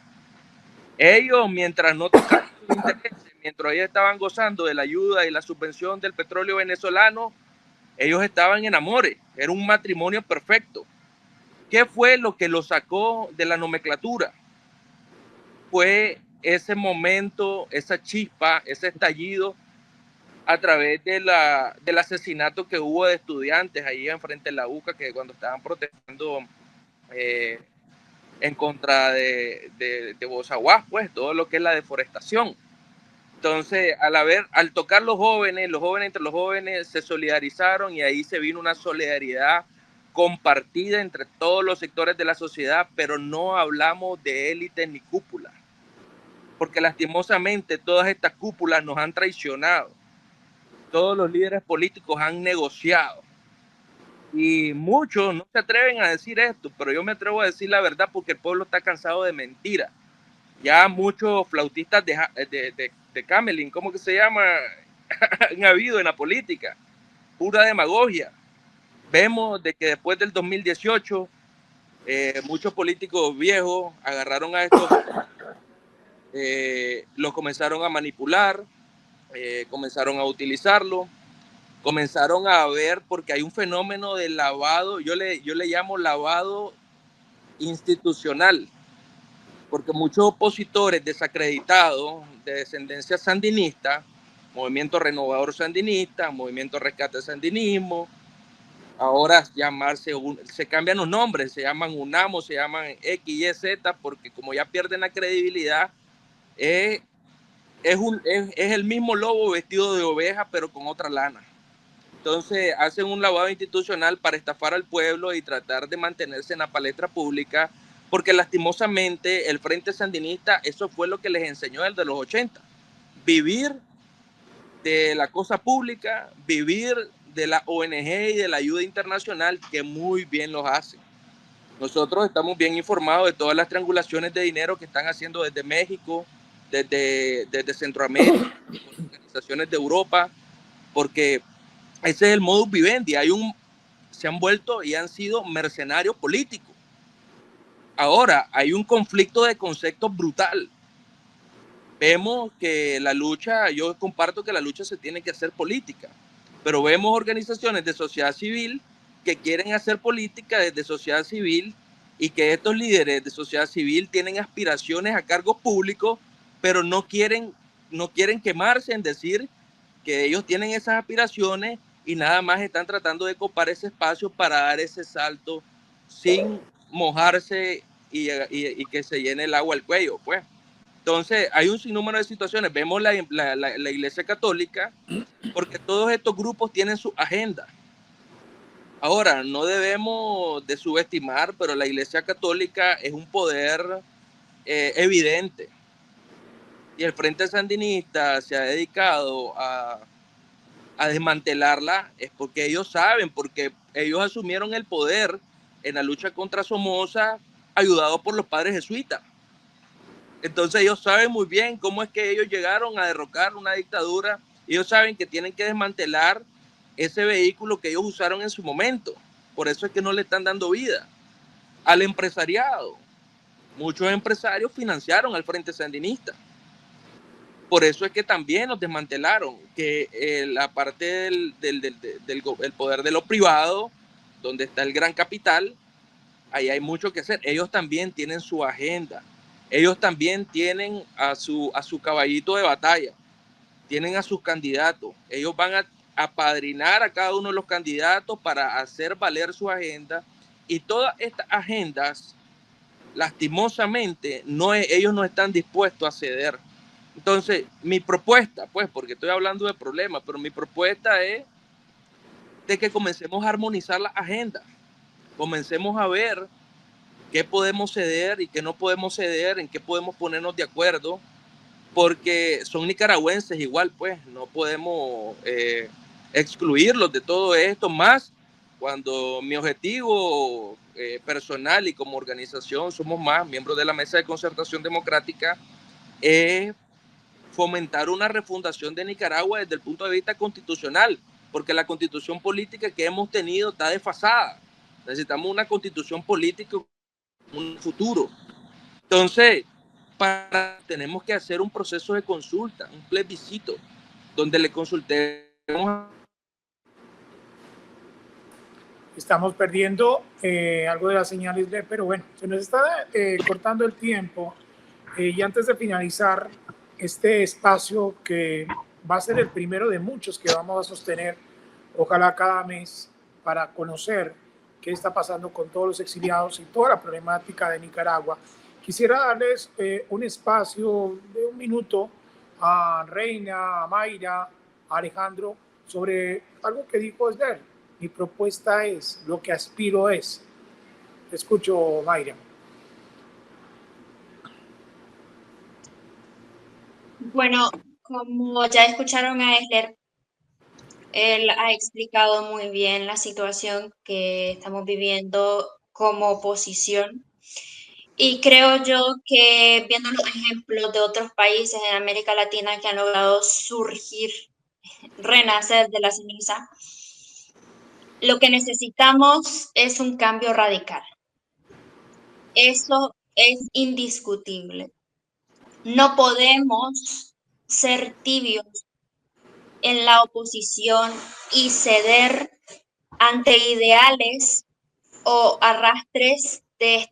Ellos, mientras no tocaban sus intereses, mientras ellos estaban gozando de la ayuda y la subvención del petróleo venezolano, ellos estaban en amores. Era un matrimonio perfecto. ¿Qué fue lo que lo sacó de la nomenclatura? Fue ese momento, esa chispa, ese estallido a través del asesinato que hubo de estudiantes ahí enfrente de la UCA, que cuando estaban protestando en contra de Bozaguas, pues todo lo que es la deforestación. Entonces, al tocar los jóvenes entre los jóvenes se solidarizaron y ahí se vino una solidaridad compartida entre todos los sectores de la sociedad, pero no hablamos de élites ni cúpulas, porque lastimosamente todas estas cúpulas nos han traicionado. Todos los líderes políticos han negociado y muchos no se atreven a decir esto, pero yo me atrevo a decir la verdad porque el pueblo está cansado de mentiras. Ya muchos flautistas de Camelín, ¿cómo que se llama? Han habido en la política, pura demagogia. Vemos de que después del 2018 Muchos políticos viejos agarraron a estos, los comenzaron a manipular, comenzaron a utilizarlo, comenzaron a ver, porque hay un fenómeno de lavado, yo le llamo lavado institucional, porque muchos opositores desacreditados de descendencia sandinista, Movimiento Renovador Sandinista, Movimiento Rescate Sandinismo, ahora se cambian los nombres, se llaman UNAMO, se llaman X, Y, Z, porque como ya pierden la credibilidad, es el mismo lobo vestido de oveja, pero con otra lana. Entonces hacen un lavado institucional para estafar al pueblo y tratar de mantenerse en la palestra pública, porque lastimosamente el Frente Sandinista, eso fue lo que les enseñó el de los 80, vivir de la cosa pública, vivir de la ONG y de la ayuda internacional, que muy bien los hace. Nosotros estamos bien informados de todas las triangulaciones de dinero que están haciendo desde México, desde Centroamérica, organizaciones de Europa, porque ese es el modus vivendi. Se han vuelto y han sido mercenarios políticos. Ahora, hay un conflicto de conceptos brutal. Vemos que la lucha, yo comparto que la lucha se tiene que hacer política, pero vemos organizaciones de sociedad civil que quieren hacer política desde sociedad civil y que estos líderes de sociedad civil tienen aspiraciones a cargos públicos, pero no quieren quemarse en decir que ellos tienen esas aspiraciones y nada más están tratando de copar ese espacio para dar ese salto sin mojarse y que se llene el agua al cuello, pues. Entonces, hay un sinnúmero de situaciones. Vemos la Iglesia Católica, porque todos estos grupos tienen su agenda. Ahora, no debemos de subestimar, pero la Iglesia Católica es un poder evidente. Y el Frente Sandinista se ha dedicado a desmantelarla, es porque ellos saben, porque ellos asumieron el poder en la lucha contra Somoza, ayudados por los padres jesuitas. Entonces ellos saben muy bien cómo es que ellos llegaron a derrocar una dictadura. Ellos saben que tienen que desmantelar ese vehículo que ellos usaron en su momento. Por eso es que no le están dando vida al empresariado. Muchos empresarios financiaron al Frente Sandinista. Por eso es que también los desmantelaron, que la parte del poder de lo privado, donde está el gran capital, ahí hay mucho que hacer. Ellos también tienen su agenda. Ellos también tienen a su caballito de batalla, tienen a sus candidatos. Ellos van a apadrinar a cada uno de los candidatos para hacer valer su agenda. Y todas estas agendas, lastimosamente, ellos no están dispuestos a ceder. Entonces, mi propuesta, pues, porque estoy hablando de problemas, pero mi propuesta es de que comencemos a armonizar la agenda. Comencemos a ver qué podemos ceder y qué no podemos ceder, en qué podemos ponernos de acuerdo, porque son nicaragüenses igual, pues no podemos excluirlos de todo esto, más cuando mi objetivo personal y como organización somos más miembros de la Mesa de Concertación Democrática, es fomentar una refundación de Nicaragua desde el punto de vista constitucional, porque la constitución política que hemos tenido está desfasada. Necesitamos una constitución política, un futuro. Entonces, tenemos que hacer un proceso de consulta, un plebiscito, donde le consultemos. Estamos perdiendo algo de las señales, pero bueno, se nos está cortando el tiempo. Y antes de finalizar este espacio, que va a ser el primero de muchos que vamos a sostener, ojalá cada mes, para conocer qué está pasando con todos los exiliados y toda la problemática de Nicaragua, quisiera darles un espacio de un minuto a Reina, a Mayra, a Alejandro, sobre algo que dijo Esler. Mi propuesta es, lo que aspiro es. Te escucho, Mayra. Bueno, como ya escucharon a Esler, él ha explicado muy bien la situación que estamos viviendo como oposición. Y creo yo que viendo los ejemplos de otros países en América Latina que han logrado surgir, renacer de la ceniza, lo que necesitamos es un cambio radical. Eso es indiscutible. No podemos ser tibios en la oposición y ceder ante ideales o arrastres de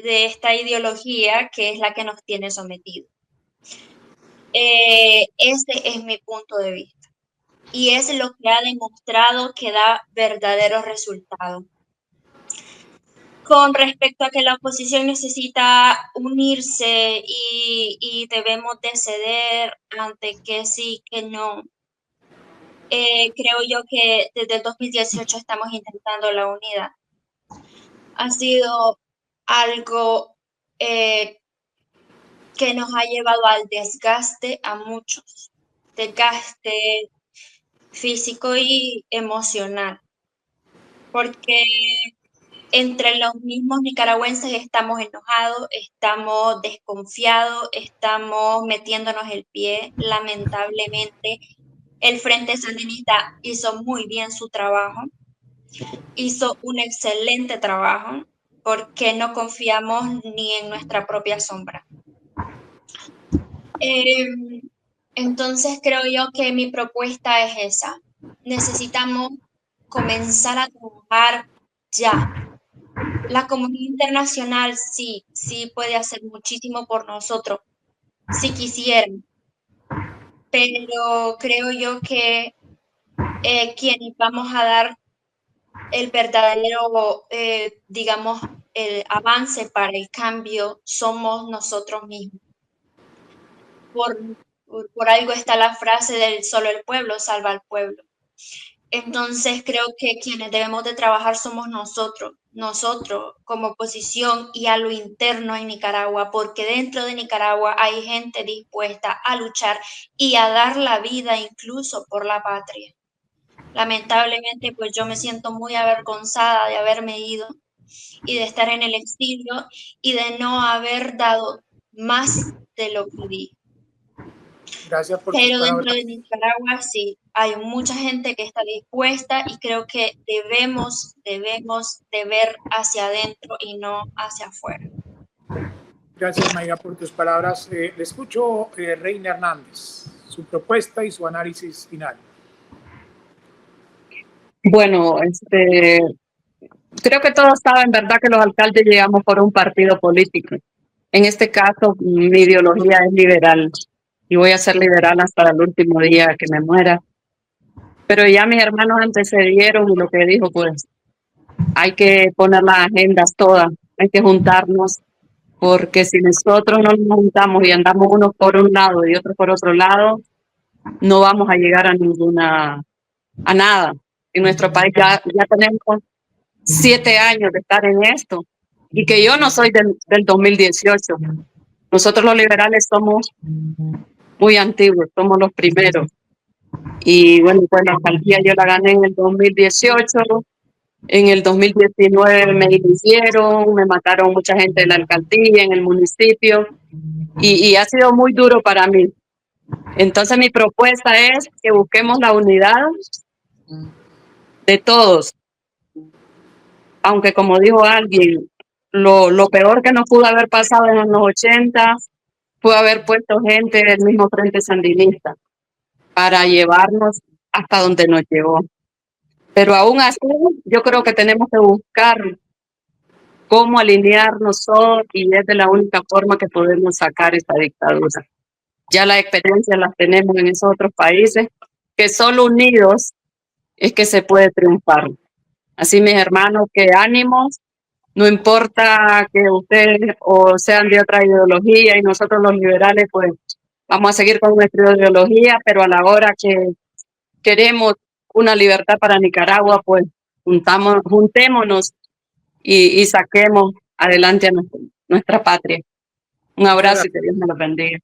esta ideología que es la que nos tiene sometidos. Ese es mi punto de vista y es lo que ha demostrado que da verdaderos resultados. Con respecto a que la oposición necesita unirse y debemos de ceder ante que sí, que no. Creo yo que desde el 2018 estamos intentando la unidad. Ha sido algo que nos ha llevado al desgaste a muchos, desgaste físico y emocional, porque entre los mismos nicaragüenses estamos enojados, estamos desconfiados, estamos metiéndonos el pie. Lamentablemente, el Frente Sandinista hizo muy bien su trabajo, hizo un excelente trabajo, porque no confiamos ni en nuestra propia sombra. Entonces creo yo que mi propuesta es esa. Necesitamos comenzar a trabajar ya. La comunidad internacional sí puede hacer muchísimo por nosotros, si quisieran, pero creo yo que quienes vamos a dar el verdadero, digamos, el avance para el cambio somos nosotros mismos. Por algo está la frase del solo el pueblo salva al pueblo. Entonces creo que quienes debemos de trabajar somos nosotros como oposición y a lo interno en Nicaragua, porque dentro de Nicaragua hay gente dispuesta a luchar y a dar la vida incluso por la patria. Lamentablemente, pues yo me siento muy avergonzada de haberme ido y de estar en el exilio y de no haber dado más de lo que di. Gracias por Pero dentro de Nicaragua sí, hay mucha gente que está dispuesta y creo que debemos de ver hacia adentro y no hacia afuera. Gracias, Mayra, por tus palabras. Le escucho, Reina Hernández, su propuesta y su análisis final. Bueno, creo que todos saben, ¿verdad?, que los alcaldes llegamos por un partido político. En este caso, mi ideología es liberal y voy a ser liberal hasta el último día que me muera. Pero ya mis hermanos antecedieron y lo que dijo, pues, hay que poner las agendas todas, hay que juntarnos, porque si nosotros no nos juntamos y andamos unos por un lado y otros por otro lado, no vamos a llegar a nada. En nuestro país ya tenemos 7 años de estar en esto y que yo no soy del 2018. Nosotros los liberales somos muy antiguos, somos los primeros. Y bueno, pues la alcaldía yo la gané en el 2018, en el 2019 me hicieron, me mataron mucha gente de la alcaldía, en el municipio, y ha sido muy duro para mí. Entonces mi propuesta es que busquemos la unidad de todos, aunque como dijo alguien, lo peor que nos pudo haber pasado en los 80 fue haber puesto gente del mismo Frente Sandinista para llevarnos hasta donde nos llevó. Pero aún así, yo creo que tenemos que buscar cómo alinearnos todos y es de la única forma que podemos sacar esta dictadura. Ya la experiencia las tenemos en esos otros países, que solo unidos es que se puede triunfar. Así, mis hermanos, que ánimos, no importa que ustedes o sean de otra ideología y nosotros los liberales, pues vamos a seguir con nuestra ideología, pero a la hora que queremos una libertad para Nicaragua, pues juntémonos y saquemos adelante a nuestra patria. Un abrazo y que Dios me lo bendiga.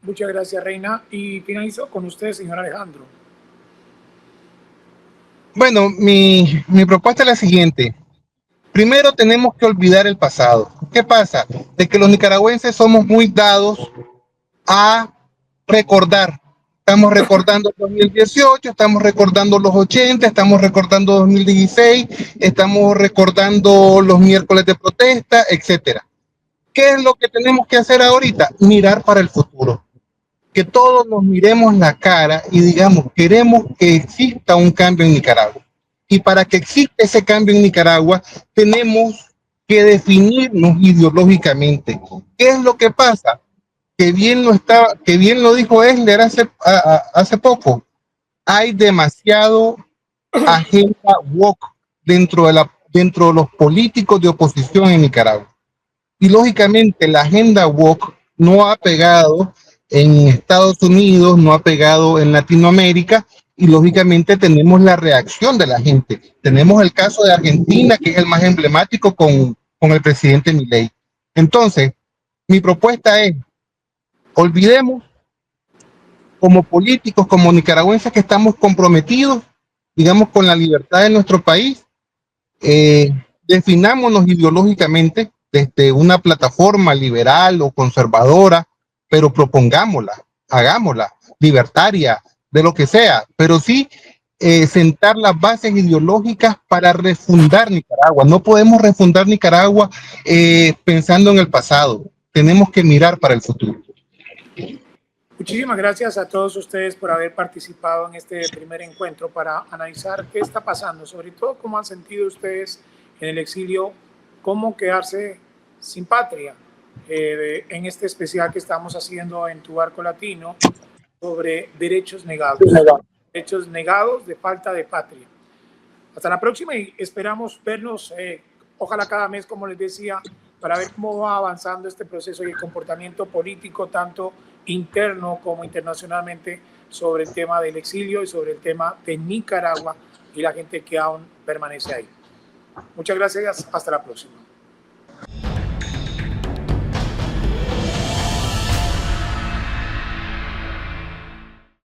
Muchas gracias, Reina. Y finalizo con usted, señor Alejandro. Bueno, mi propuesta es la siguiente. Primero tenemos que olvidar el pasado. ¿Qué pasa? De que los nicaragüenses somos muy dados a recordar. Estamos recordando 2018, estamos recordando los 80, estamos recordando 2016, estamos recordando los miércoles de protesta, etcétera. ¿Qué es lo que tenemos que hacer ahorita? Mirar para el futuro. Que todos nos miremos la cara y digamos, queremos que exista un cambio en Nicaragua. Y para que exista ese cambio en Nicaragua, tenemos que definirnos ideológicamente. ¿Qué es lo que pasa? Que bien lo dijo Esler hace poco. Hay demasiado agenda woke dentro de los políticos de oposición en Nicaragua. Y lógicamente la agenda woke no ha pegado en Estados Unidos, no ha pegado en Latinoamérica, y lógicamente tenemos la reacción de la gente. Tenemos el caso de Argentina, que es el más emblemático con el presidente Milei. Entonces, mi propuesta es, olvidemos como políticos, como nicaragüenses que estamos comprometidos, digamos, con la libertad de nuestro país, definámonos ideológicamente desde una plataforma liberal o conservadora, pero propongámosla, hagámosla, libertaria, de lo que sea, pero sí sentar las bases ideológicas para refundar Nicaragua. No podemos refundar Nicaragua pensando en el pasado, tenemos que mirar para el futuro. Muchísimas gracias a todos ustedes por haber participado en este primer encuentro para analizar qué está pasando, sobre todo cómo han sentido ustedes en el exilio, cómo quedarse sin patria, en este especial que estamos haciendo en Tu Barco Latino sobre derechos negados de falta de patria. Hasta la próxima y esperamos vernos, ojalá cada mes, como les decía, para ver cómo va avanzando este proceso y el comportamiento político, tanto interno como internacionalmente, sobre el tema del exilio y sobre el tema de Nicaragua y la gente que aún permanece ahí. Muchas gracias, hasta la próxima.